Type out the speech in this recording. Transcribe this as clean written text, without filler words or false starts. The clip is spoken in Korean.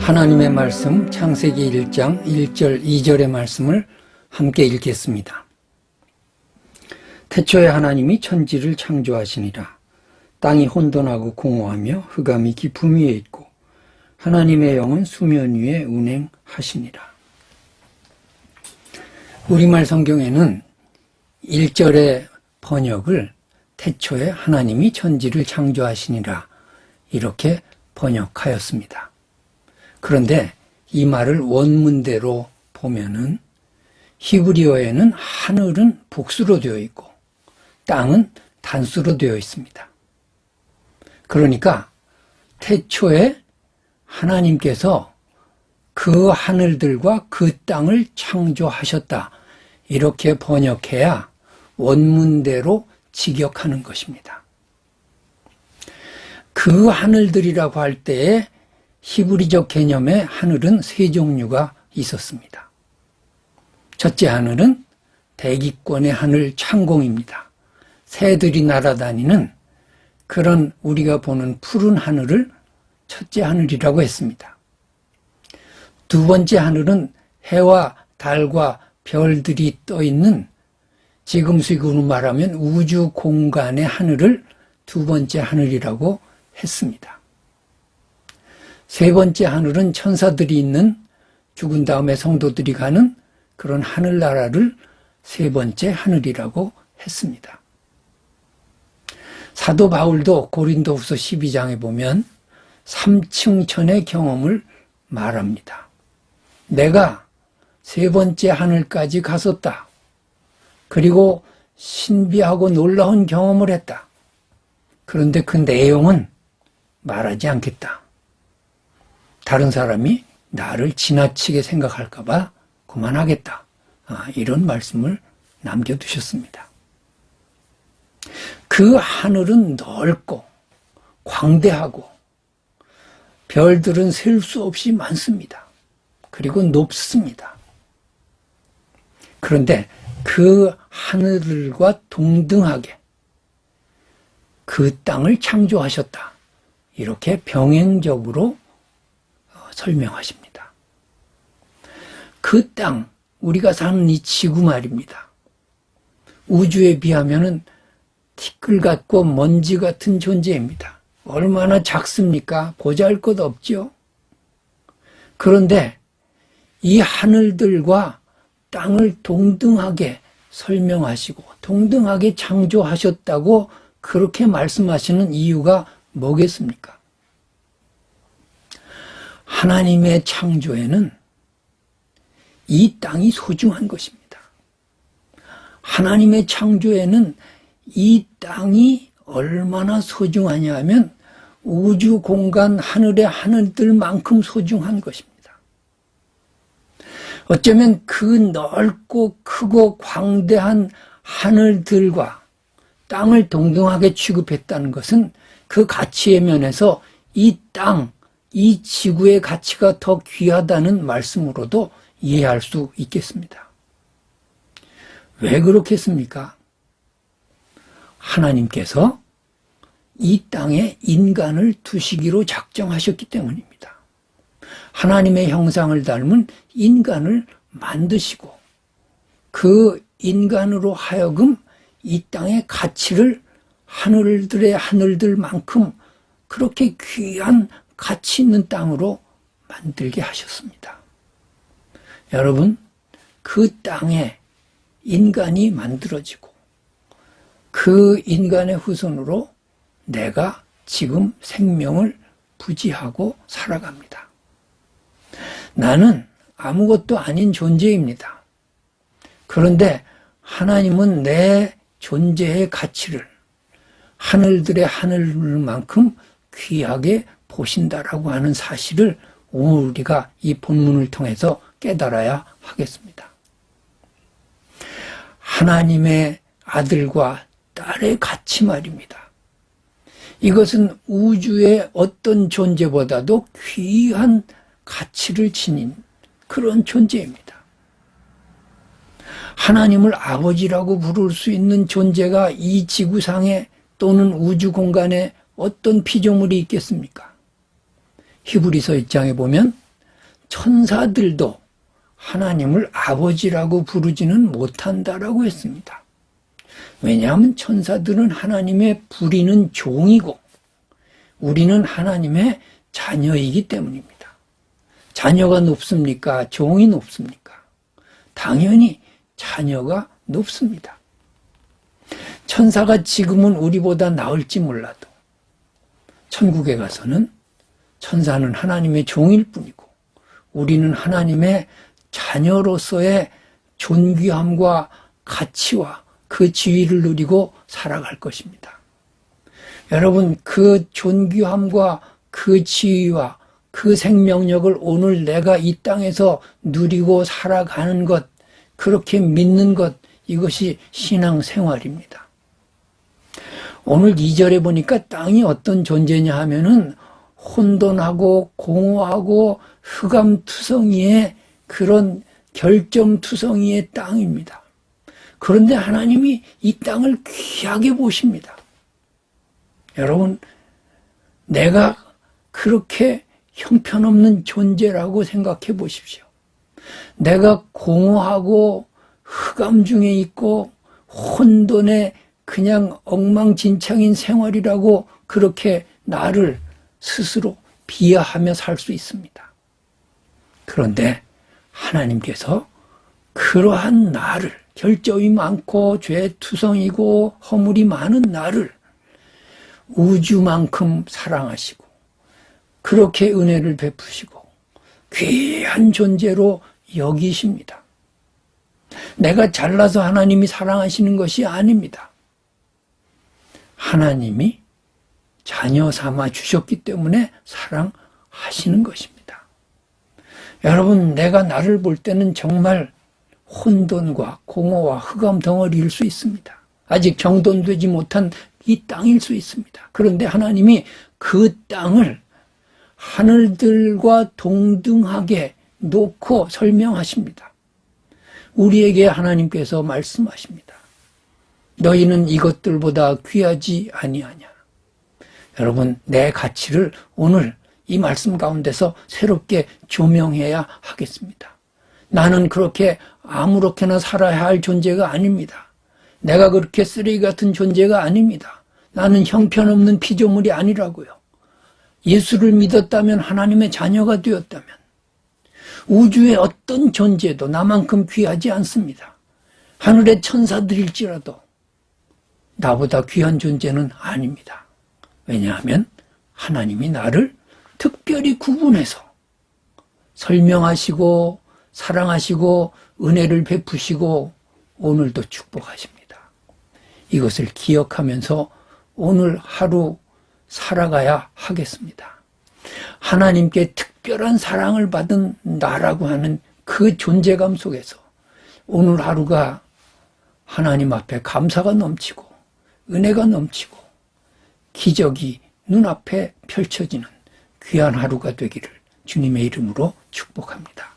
하나님의 말씀 창세기 1장 1절 2절의 말씀을 함께 읽겠습니다. 태초에 하나님이 천지를 창조하시니라. 땅이 혼돈하고 공허하며 흑암이 깊음 위에 있고 하나님의 영은 수면 위에 운행하시니라. 우리말 성경에는 1절의 번역을 태초에 하나님이 천지를 창조하시니라 이렇게 번역하였습니다. 그런데 이 말을 원문대로 보면은 히브리어에는 하늘은 복수로 되어 있고 땅은 단수로 되어 있습니다. 그러니까 태초에 하나님께서 그 하늘들과 그 땅을 창조하셨다. 이렇게 번역해야 원문대로 직역하는 것입니다. 그 하늘들이라고 할 때에 히브리적 개념의 하늘은 세 종류가 있었습니다. 첫째 하늘은 대기권의 하늘 창공입니다. 새들이 날아다니는 그런 우리가 보는 푸른 하늘을 첫째 하늘이라고 했습니다. 두 번째 하늘은 해와 달과 별들이 떠 있는 지금식으로 말하면 우주 공간의 하늘을 두 번째 하늘이라고 했습니다. 세 번째 하늘은 천사들이 있는 죽은 다음에 성도들이 가는 그런 하늘나라를 세 번째 하늘이라고 했습니다. 사도 바울도 고린도후서 12장에 보면 3층천의 경험을 말합니다. 내가 세 번째 하늘까지 갔었다. 그리고 신비하고 놀라운 경험을 했다. 그런데 그 내용은 말하지 않겠다. 다른 사람이 나를 지나치게 생각할까 봐 그만하겠다. 이런 말씀을 남겨두셨습니다. 그 하늘은 넓고 광대하고 별들은 셀 수 없이 많습니다. 그리고 높습니다. 그런데 그 하늘들과 동등하게 그 땅을 창조하셨다. 이렇게 병행적으로 설명하십니다. 그 땅, 우리가 사는 이 지구 말입니다. 우주에 비하면은 티끌 같고 먼지 같은 존재입니다. 얼마나 작습니까? 보잘것 없죠. 그런데 이 하늘들과 땅을 동등하게 설명하시고 동등하게 창조하셨다고 그렇게 말씀하시는 이유가 뭐겠습니까? 하나님의 창조에는 이 땅이 소중한 것입니다. 하나님의 창조에는 이 땅이 얼마나 소중하냐 하면 우주 공간 하늘의 하늘들만큼 소중한 것입니다. 어쩌면 그 넓고 크고 광대한 하늘들과 땅을 동등하게 취급했다는 것은 그 가치의 면에서 이 땅, 이 지구의 가치가 더 귀하다는 말씀으로도 이해할 수 있겠습니다. 왜 그렇겠습니까? 하나님께서 이 땅에 인간을 두시기로 작정하셨기 때문입니다. 하나님의 형상을 닮은 인간을 만드시고 그 인간으로 하여금 이 땅의 가치를 하늘들의 하늘들만큼 그렇게 귀한 가치 있는 땅으로 만들게 하셨습니다. 여러분, 그 땅에 인간이 만들어지고 그 인간의 후손으로 내가 지금 생명을 부지하고 살아갑니다. 나는 아무것도 아닌 존재입니다. 그런데 하나님은 내 존재의 가치를 하늘들의 하늘만큼 귀하게 보신다라고 하는 사실을 오늘 우리가 이 본문을 통해서 깨달아야 하겠습니다. 하나님의 아들과 딸의 가치 말입니다. 이것은 우주의 어떤 존재보다도 귀한 가치를 지닌 그런 존재입니다. 하나님을 아버지라고 부를 수 있는 존재가 이 지구상에 또는 우주 공간에 어떤 피조물이 있겠습니까? 히브리서 1장에 보면 천사들도 하나님을 아버지라고 부르지는 못한다라고 했습니다. 왜냐하면 천사들은 하나님의 부리는 종이고 우리는 하나님의 자녀이기 때문입니다. 자녀가 높습니까? 종이 높습니까? 당연히 자녀가 높습니다. 천사가 지금은 우리보다 나을지 몰라도 천국에 가서는 천사는 하나님의 종일 뿐이고 우리는 하나님의 자녀로서의 존귀함과 가치와 그 지위를 누리고 살아갈 것입니다. 여러분, 그 존귀함과 그 지위와 그 생명력을 오늘 내가 이 땅에서 누리고 살아가는 것, 그렇게 믿는 것, 이것이 신앙생활입니다. 오늘 2절에 보니까 땅이 어떤 존재냐 하면은 혼돈하고 공허하고 흑암투성이의 그런 결점투성이의 땅입니다. 그런데 하나님이 이 땅을 귀하게 보십니다. 여러분, 내가 그렇게 형편없는 존재라고 생각해 보십시오. 내가 공허하고 흑암 중에 있고 혼돈에 그냥 엉망진창인 생활이라고 그렇게 나를 스스로 비하하며 살 수 있습니다. 그런데 하나님께서 그러한 나를, 결점이 많고 죄투성이고 허물이 많은 나를 우주만큼 사랑하시고 그렇게 은혜를 베푸시고 귀한 존재로 여기십니다. 내가 잘나서 하나님이 사랑하시는 것이 아닙니다. 하나님이 자녀 삼아 주셨기 때문에 사랑하시는 것입니다. 여러분, 내가 나를 볼 때는 정말 혼돈과 공허와 흑암 덩어리일 수 있습니다. 아직 정돈되지 못한 이 땅일 수 있습니다. 그런데 하나님이 그 땅을 하늘들과 동등하게 놓고 설명하십니다. 우리에게 하나님께서 말씀하십니다. 너희는 이것들보다 귀하지 아니하냐. 여러분, 내 가치를 오늘 이 말씀 가운데서 새롭게 조명해야 하겠습니다. 나는 그렇게 아무렇게나 살아야 할 존재가 아닙니다. 내가 그렇게 쓰레기 같은 존재가 아닙니다. 나는 형편없는 피조물이 아니라고요. 예수를 믿었다면 하나님의 자녀가 되었다면 우주의 어떤 존재도 나만큼 귀하지 않습니다. 하늘의 천사들일지라도 나보다 귀한 존재는 아닙니다. 왜냐하면 하나님이 나를 특별히 구분해서 설명하시고 사랑하시고 은혜를 베푸시고 오늘도 축복하십니다. 이것을 기억하면서 오늘 하루 살아가야 하겠습니다. 하나님께 특별한 사랑을 받은 나라고 하는 그 존재감 속에서 오늘 하루가 하나님 앞에 감사가 넘치고 은혜가 넘치고 기적이 눈앞에 펼쳐지는 귀한 하루가 되기를 주님의 이름으로 축복합니다.